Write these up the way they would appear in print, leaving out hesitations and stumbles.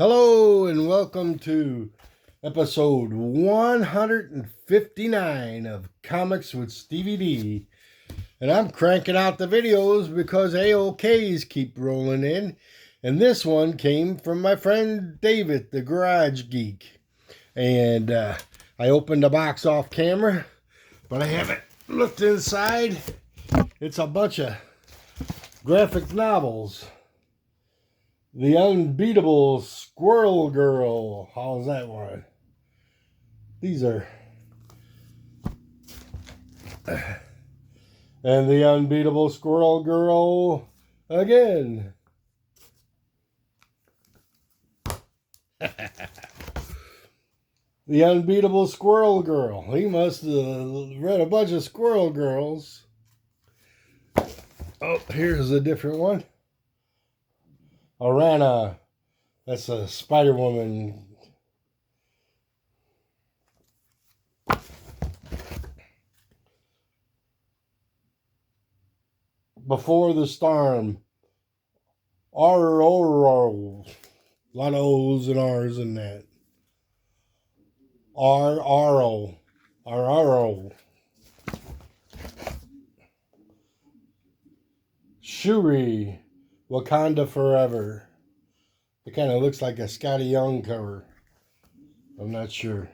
Hello and welcome to episode 159 of Comics with Stevey D. And I'm cranking out the videos because AOKs keep rolling in. And this one came from my friend David the Garage Geek. And I opened the box off camera, but I haven't looked inside. It's a bunch of graphic novels. The Unbeatable Squirrel Girl. How's that one? These are... And the Unbeatable Squirrel Girl again. The Unbeatable Squirrel Girl. He must have read a bunch of Squirrel Girls. Oh, here's a different one. Arana. That's a Spider-Woman. Before the Storm. R-O-R-O. A lot of O's and R's in that. R-R-O. R-R-O. Shuri. Wakanda Forever. It kind of looks like a Scotty Young cover. I'm not sure.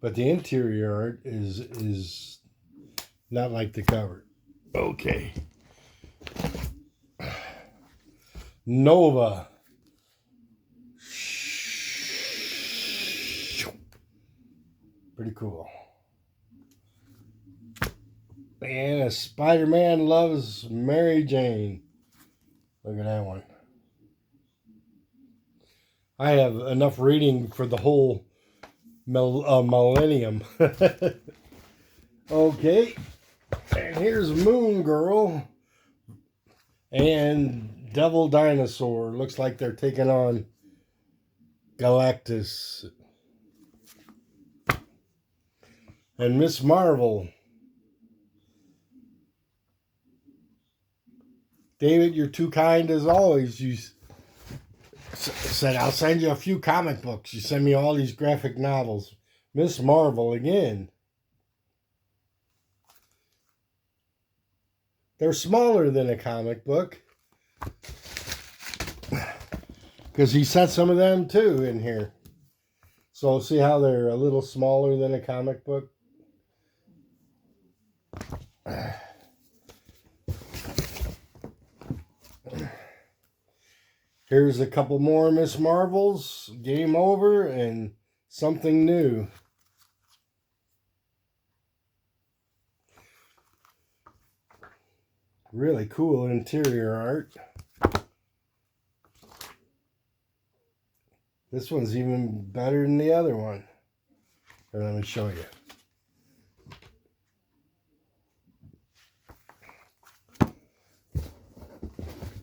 But the interior art is not like the cover. Okay. Nova. Pretty cool. And a Spider-Man Loves Mary Jane. Look at that one. I have enough reading for the whole millennium. Okay. And here's Moon Girl and Devil Dinosaur. Looks like they're taking on Galactus. And Miss Marvel. David, you're too kind as always. You said, I'll send you a few comic books. You send me all these graphic novels. Miss Marvel again. They're smaller than a comic book. Because he sent some of them too in here. So see how they're a little smaller than a comic book? Here's a couple more Miss Marvels. Game Over and Something New. Really cool interior art. This one's even better than the other one. Here, let me show you.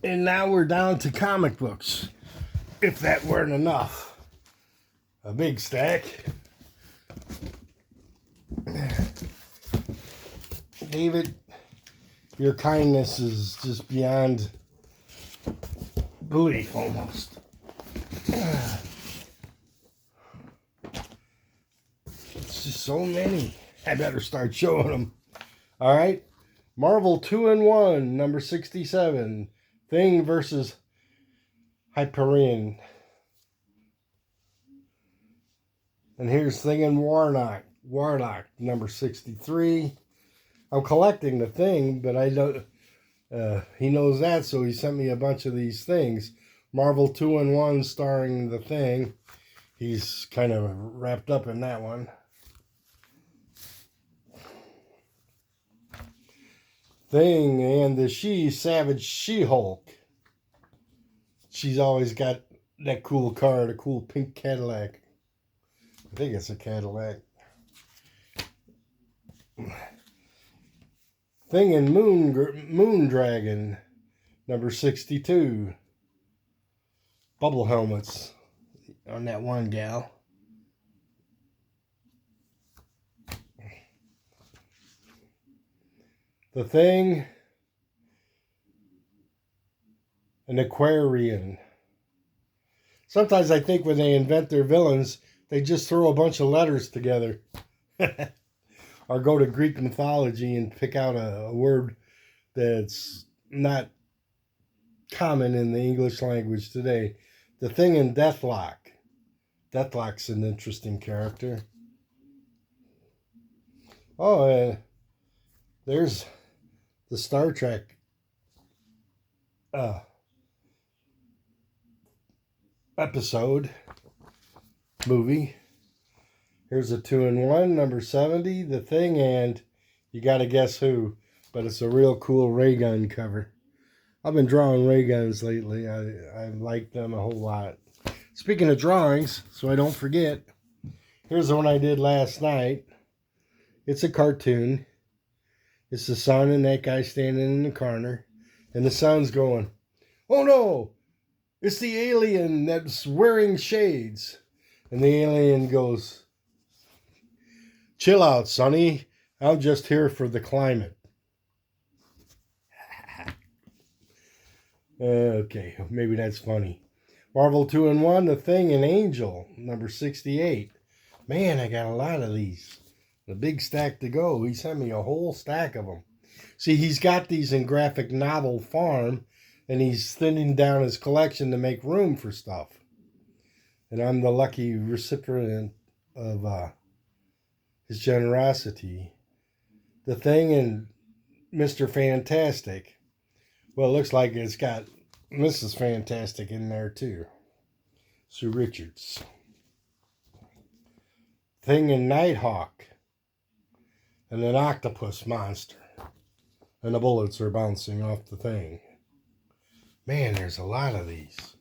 And now we're down to comic books. If that weren't enough. A big stack. David, your kindness is just beyond belief almost. It's just so many. I better start showing them. All right. Marvel 2-in-1, number 67. Thing versus Hyperion. And here's Thing and Warlock, number 63. I'm collecting the Thing, but I don't. He knows that, so he sent me a bunch of these things. Marvel 2-in-1 starring the Thing. He's kind of wrapped up in that one. Thing and the Savage She-Hulk. She's always got that cool car, the cool pink Cadillac. I think it's a Cadillac. Thing and Moon Dragon, number 62. Bubble helmets on that one gal. The Thing, an Aquarian. Sometimes I think when they invent their villains, they just throw a bunch of letters together. Or go to Greek mythology and pick out a word that's not common in the English language today. The Thing in Deathlock. Deathlock's an interesting character. Oh, there's the Star Trek episode movie. Here's a 2-in-1, number 70, The Thing, and you gotta guess who, but it's a real cool ray gun cover. I've been drawing ray guns lately. I like them a whole lot. Speaking of drawings, so I don't forget, here's the one I did last night. It's a cartoon. It's the sun and that guy standing in the corner, and the sun's going, "Oh no, it's the alien that's wearing shades." And the alien goes, "Chill out, Sonny. I'm just here for the climate." Okay, maybe that's funny. Marvel 2-in-1, The Thing and Angel, number 68. Man, I got a lot of these. A big stack to go. He sent me a whole stack of them. See, he's got these in graphic novel form, and he's thinning down his collection to make room for stuff. And I'm the lucky recipient of his generosity. The Thing and Mr. Fantastic. Well, it looks like it's got Mrs. Fantastic in there too. Sue Richards. Thing and Nighthawk. And an octopus monster. And the bullets are bouncing off the thing. Man, there's a lot of these.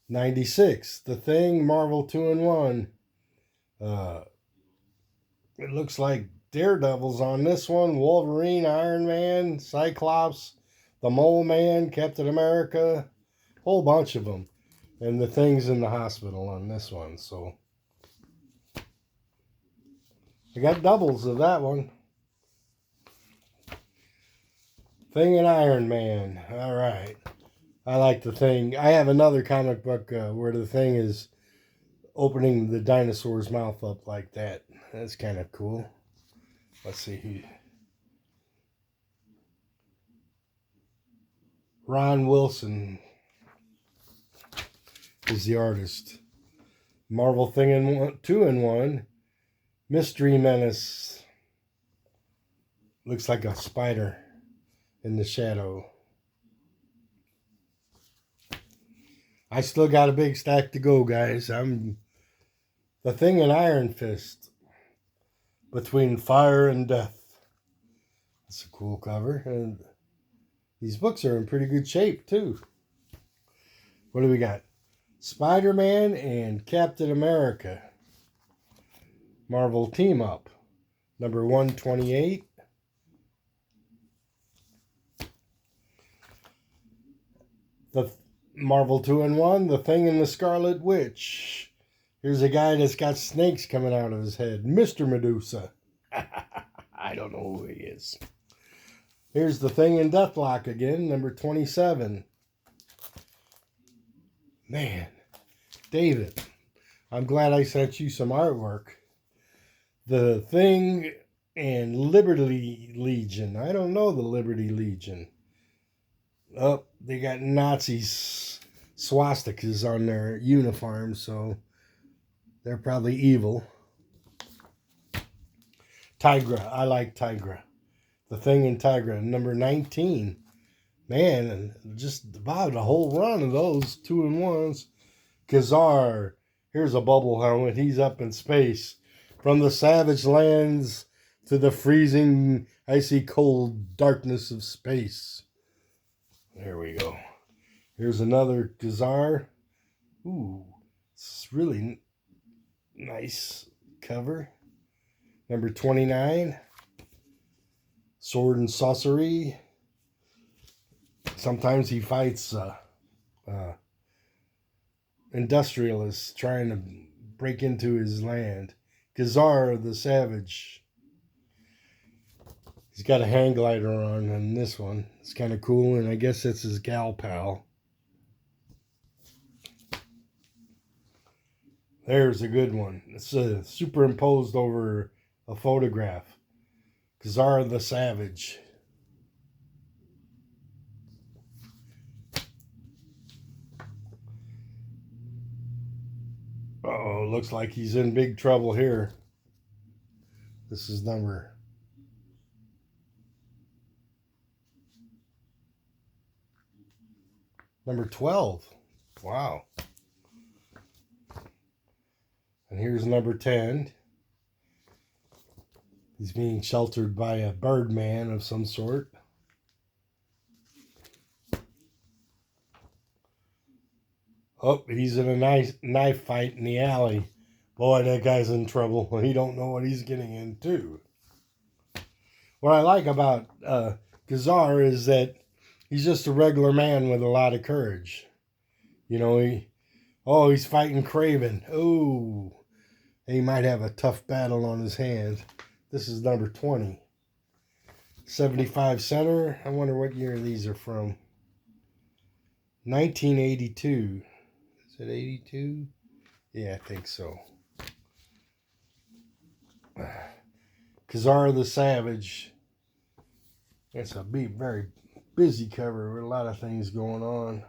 96. The Thing, Marvel 2-in-1. It looks like Daredevil's on this one. Wolverine, Iron Man, Cyclops, the Mole Man, Captain America. Whole bunch of them. And the Thing's in the hospital on this one. So I got doubles of that one. Thing and Iron Man. All right. I like the Thing. I have another comic book where the Thing is opening the dinosaur's mouth up like that. That's kind of cool. Let's see who. Ron Wilson is the artist. Marvel Thing in 2-in-1. Mystery Menace. Looks like a spider in the shadow. I still got a big stack to go, guys. I'm the Thing in Iron Fist. Between Fire and Death. That's a cool cover. And these books are in pretty good shape, too. What do we got? Spider-Man and Captain America. Marvel Team Up. Number 128. The Marvel 2-in-1, The Thing and the Scarlet Witch. Here's a guy that's got snakes coming out of his head. Mr. Medusa. I don't know who he is. Here's The Thing in Deathlock again, number 27. Man, David, I'm glad I sent you some artwork. The Thing and Liberty Legion. I don't know the Liberty Legion. Oh, they got Nazis, swastikas on their uniforms, so they're probably evil. Tigra. I like Tigra. The Thing in Tigra, number 19. Man, just about a whole run of those 2-in-1s. Kazar. Here's a bubble helmet. He's up in space. From the savage lands to the freezing, icy cold darkness of space. There we go. Here's another Kazar. Ooh, it's really nice cover. Number 29. Sword and Sorcery. Sometimes he fights industrialists trying to break into his land. Kazar the Savage. He's got a hang glider on this one. It's kind of cool, and I guess that's his gal pal. There's a good one. It's superimposed over a photograph. Kazar the Savage. Uh-oh, looks like he's in big trouble here. This is number 12. Wow. And here's number 10. He's being sheltered by a birdman of some sort. Oh, he's in a nice knife fight in the alley. Boy, that guy's in trouble. He don't know what he's getting into. What I like about Kazar is that he's just a regular man with a lot of courage. You know, he's fighting Craven. Oh, he might have a tough battle on his hands. This is number 20. 75 center. I wonder what year these are from. 1982. Is it 82? Yeah, I think so. Kazar the Savage. It's a very busy cover with a lot of things going on.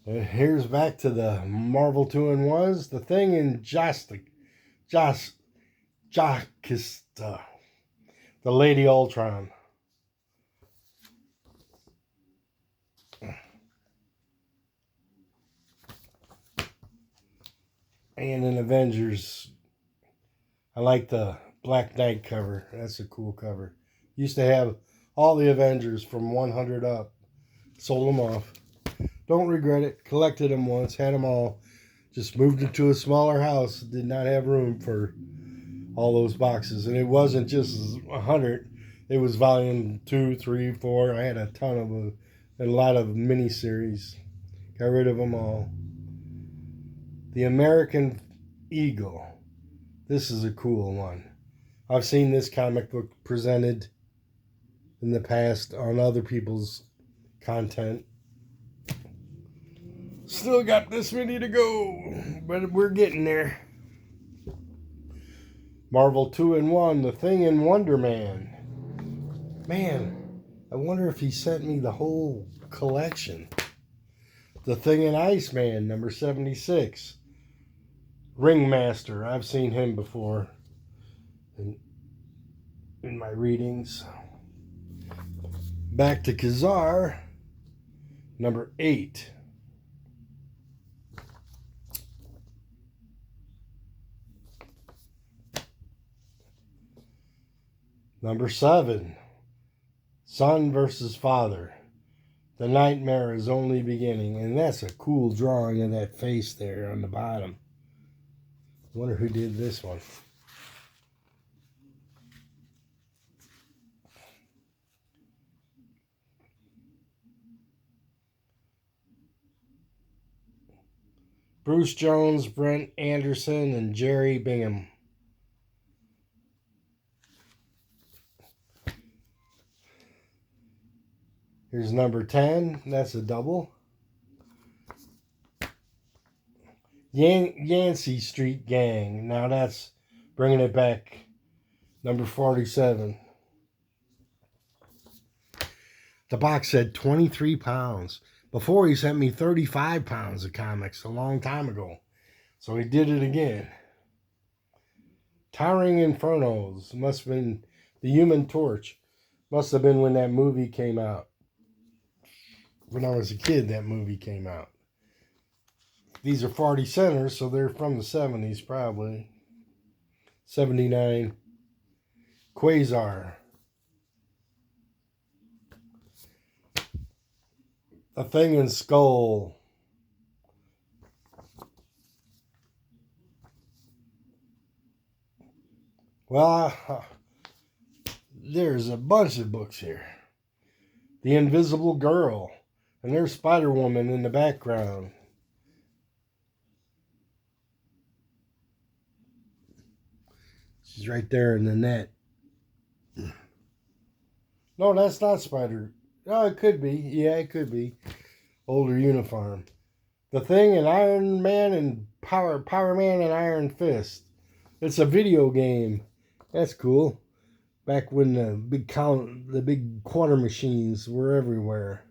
And here's back to the Marvel 2-in-1s. The Thing in Jokista. The Lady Ultron. And in Avengers, I like the Black Knight cover. That's a cool cover. Used to have all the Avengers from 100 up. Sold them off. Don't regret it. Collected them once. Had them all. Just moved into a smaller house. Did not have room for all those boxes. And it wasn't just 100. It was volume 2, 3, 4. I had a ton of them. And a lot of miniseries. Got rid of them all. The American Eagle. This is a cool one. I've seen this comic book presented in the past on other people's content. Still got this many to go, but we're getting there. Marvel 2-in-1, The Thing in Wonder Man. Man, I wonder if he sent me the whole collection. The Thing in Iceman, number 76. Ringmaster, I've seen him before in my readings. Back to Kazar, number 8. Number 7, Son versus Father. The nightmare is only beginning. And that's a cool drawing of that face there on the bottom. I wonder who did this one. Bruce Jones, Brent Anderson, and Jerry Bingham. Here's number 10. That's a double. Yancey Street Gang. Now that's bringing it back. Number 47. The box said 23 pounds. Before he sent me 35 pounds of comics a long time ago. So he did it again. Towering Infernos. Must have been the Human Torch. Must have been when that movie came out. When I was a kid, that movie came out. These are 40 centers, so they're from the 70s probably. 79. Quasar. A Thing in Skull. Well, there's a bunch of books here. The Invisible Girl. And there's Spider-Woman in the background. She's right there in the net. No, that's not Spider. Oh, it could be. Yeah, it could be. Older uniform. The Thing and Iron Man and Power Man and Iron Fist. It's a video game. That's cool. Back when the big quarter machines were everywhere.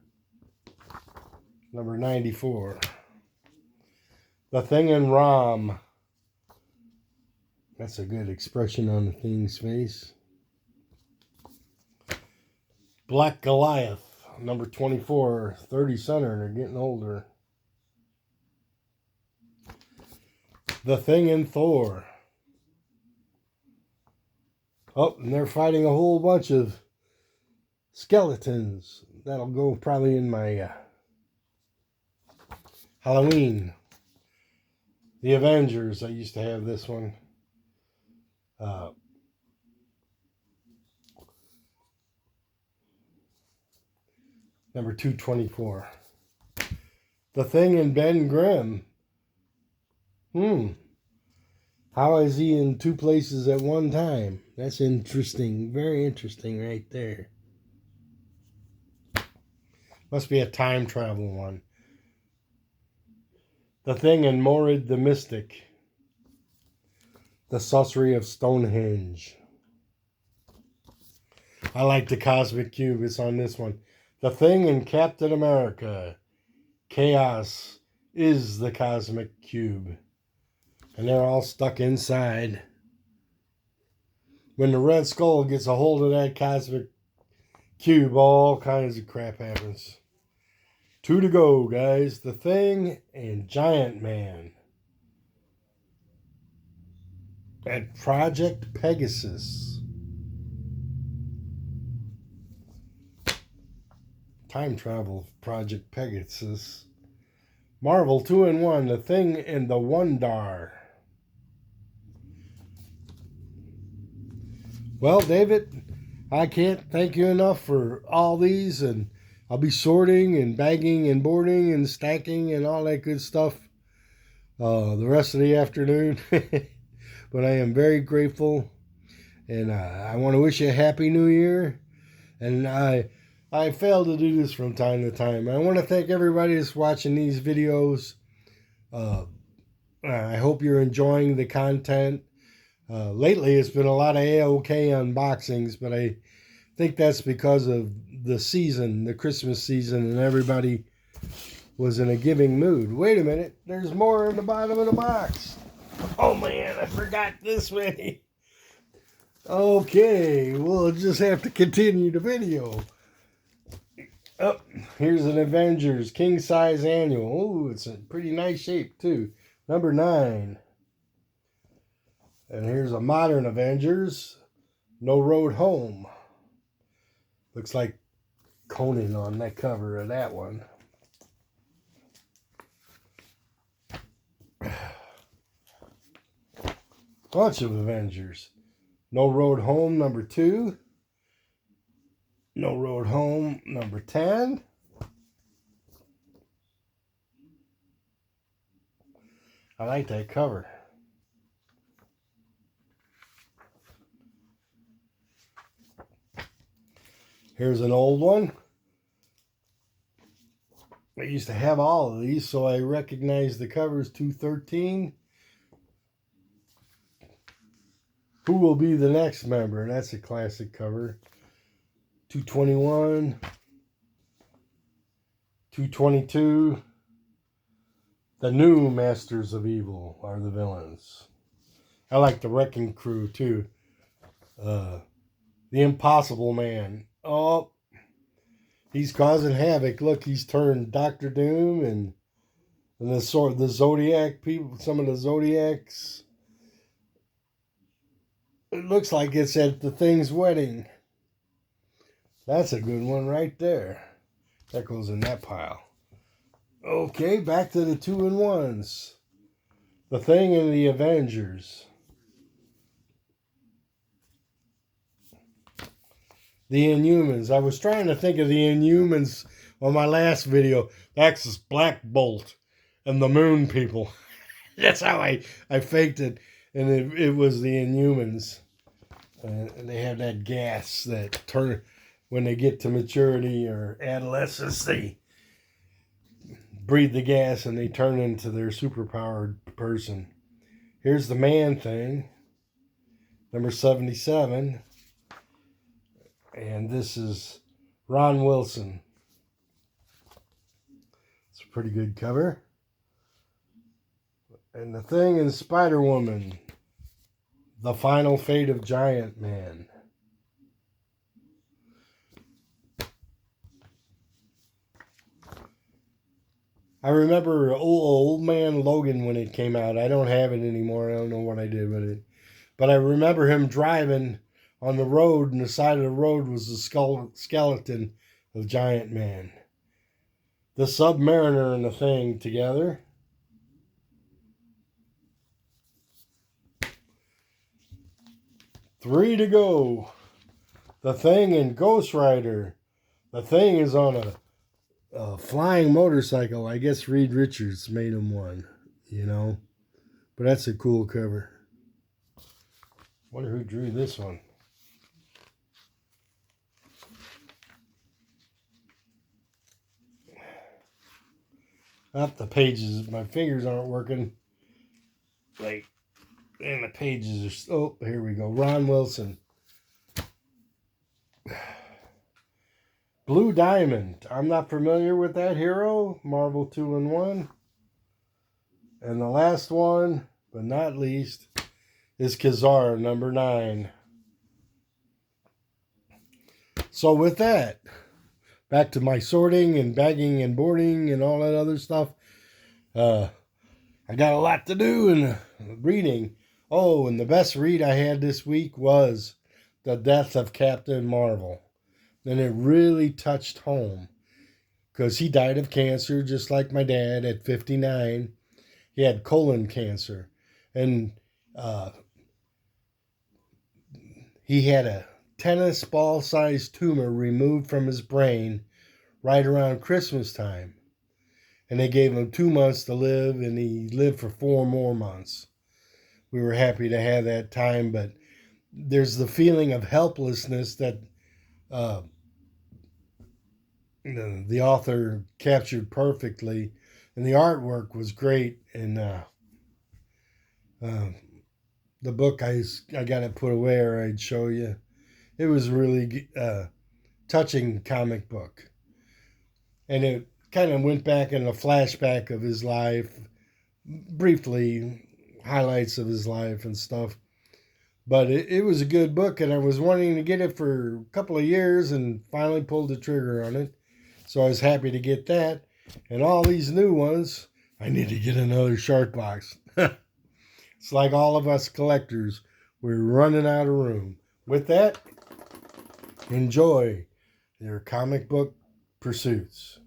Number 94. The Thing and Rom. That's a good expression on the Thing's face. Black Goliath. Number 24. 30 center. They're getting older. The Thing and Thor. Oh, and they're fighting a whole bunch of skeletons. That'll go probably in my Halloween. The Avengers. I used to have this one. Number 224. The Thing and Ben Grimm. How is he in two places at one time? That's interesting. Very interesting right there. Must be a time travel one. The Thing and Morid the Mystic. The Sorcery of Stonehenge. I like the Cosmic Cube. It's on this one. The Thing and Captain America. Chaos is the Cosmic Cube. And they're all stuck inside. When the Red Skull gets a hold of that Cosmic Cube, all kinds of crap happens. 2 to go, guys. The Thing and Giant Man. At Project Pegasus. Time Travel Project Pegasus. Marvel 2-in-1. The Thing and the Wondar. Well, David, I can't thank you enough for all these, and I'll be sorting and bagging and boarding and stacking and all that good stuff the rest of the afternoon. But I am very grateful, and I want to wish you a Happy New Year. And I fail to do this from time to time. I want to thank everybody that's watching these videos. I hope you're enjoying the content. Lately, it's been a lot of A-OK unboxings, but I think that's because of the season, the Christmas season, and everybody was in a giving mood. Wait a minute, there's more in the bottom of the box. Oh man, I forgot this many. Okay, we'll just have to continue the video. Oh, here's an Avengers King Size Annual. Oh, it's in pretty nice shape too. Number 9. And here's a Modern Avengers, No Road Home. Looks like Conan on that cover of that one. Bunch of Avengers. No Road Home, number 2. No Road Home, number 10. I like that cover. Here's an old one. I used to have all of these, so I recognize the covers. 213. Who will be the next member? That's a classic cover. 221. 222. The new Masters of Evil are the villains. I like the Wrecking Crew too. The Impossible Man. Oh, he's causing havoc. Look, he's turned Dr. Doom and the Zodiac people. Some of the Zodiacs. It looks like it's at the Thing's wedding. That's a good one right there. That goes in that pile. Okay, back to the 2-in-1s. The Thing and the Avengers. The Inhumans. I was trying to think of the Inhumans on my last video. That's Black Bolt and the Moon People. That's how I faked it. And it was the Inhumans. And they have that gas that when they get to maturity or adolescence, they breathe the gas and they turn into their superpowered person. Here's the Man Thing, number 77. And this is Ron Wilson. It's a pretty good cover. And the Thing and Spider-Woman, The Final Fate of Giant Man. I remember old man Logan when it came out. I don't have it anymore. I don't know what I did with it. But I remember him driving on the road, and the side of the road was the skeleton of Giant Man. The Submariner and the Thing together. Three to go. The Thing and Ghost Rider. The Thing is on a flying motorcycle. I guess Reed Richards made him one, you know. But that's a cool cover. Wonder who drew this one. Up the pages. My fingers aren't working. Like, and the pages are... Oh, here we go. Ron Wilson. Blue Diamond. I'm not familiar with that hero. Marvel 2-in-1. And the last one, but not least, is Kazar, number 9. So with that, back to my sorting and bagging and boarding and all that other stuff. I got a lot to do in reading. Oh, and the best read I had this week was The Death of Captain Marvel. And it really touched home because he died of cancer just like my dad at 59. He had colon cancer. And he had a tennis ball-sized tumor removed from his brain right around Christmas time. And they gave him 2 months to live, and he lived for 4 more months. We were happy to have that time, but there's the feeling of helplessness that the author captured perfectly, and the artwork was great. And the book I got it put away, or I'd show you. It was really touching comic book, and it kind of went back in a flashback of his life, briefly highlights of his life and stuff. But it was a good book, and I was wanting to get it for a couple of years and finally pulled the trigger on it. So I was happy to get that. And all these new ones, I need to get another shark box. It's like all of us collectors. We're running out of room. With that, enjoy your comic book pursuits.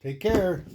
Take care.